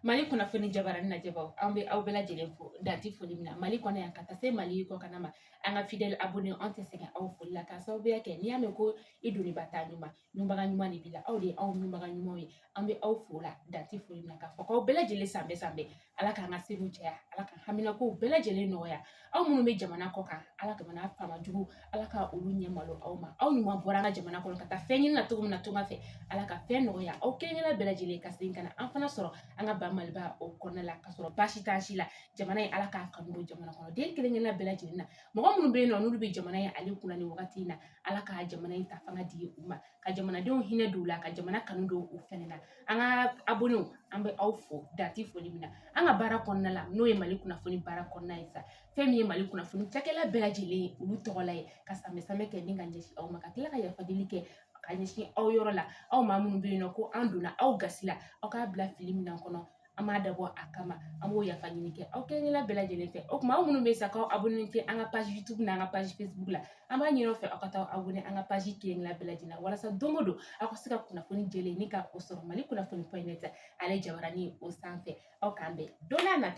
Mali kunnafoni jabarani najɛbaaw an bɛ aw bɛɛ lajɛlen fo danti foli min na Mali kɔnɔ yan ka taa se Mali kɔ kana ma an ka fidèle abonné an tɛ sɛgɛn aw foli la k'a sababuya kɛ n'i y'a mɛn ko i doniba taa ɲuman ɲunbaga ɲuman de b'i la aw de ye anw ɲunbaga ɲumanw ye an bɛ aw fo la danti foli min na k'a fɔ k'aw bɛɛ lajɛlen san bɛɛ san bɛɛ Ala k'an ka seliw caya Ala ka haminakow bɛɛ lajɛlen nɔgɔya aw minnu bɛ jamana kɔ kan Ala jamana faama jugu Ala ka olu ɲɛ malo aw ma aw ɲuman bɔra an ka jamana kɔnɔ ka taa fɛn ɲini na cogo min na tunga fɛ Ala ka fɛn nɔgɔya aw kelen-kelenna bɛɛ lajɛlen ka segin ka na an fana sɔrɔ an ka ba Maliba o kɔnɔna la ka sɔrɔ baasi t'an si la jamana in Ala k'a kanu don jamana kɔnɔ den kelen-kelenna bɛɛ lajɛlen na mɔgɔ minnu bɛ yen nɔ n'olu bɛ jamana in ale kunna nin wagati in na Ala ka jamana in ta fanga di u ma ka jamanadenw hinɛ don u la ka jamana kanu don u fɛnɛ na an ka abonnés an bɛ aw fo danti foli min na an ka baara kɔnɔna la n'o ye Mali kunnafoni baara kɔnɔna ye sa fɛn min ye Mali kunnafoni cakɛda bɛɛ lajɛlen ye olu tɔgɔla ye ka sanbɛ kɛ ni ka ɲɛsin aw ma ka tila ka yafa deli kɛ ka ɲɛsin aw yɔrɔ la aw maa minnu bɛ yen nɔ ko an donna aw gasi la aw k'a bila fili minan kɔnɔ an m'a dabɔ a kama an b'o yafa ɲini kɛ aw kelen-kelenna bɛɛ lajɛlen fɛ o tuma aw minnu bɛ yen sa k'aw abonné tɛ an ka page YouTube n'an ka page Facebook la an b'a ɲini aw fɛ aw ka taa abonné an ka page kelen-kelenna bɛɛ lajɛlen na walasa don o don aw ka se ka kunnafoni jɛlen ni ka o sɔrɔ Mali kunnafoni point net ale jabarani o sanfɛ aw k'an bɛn don n'a nata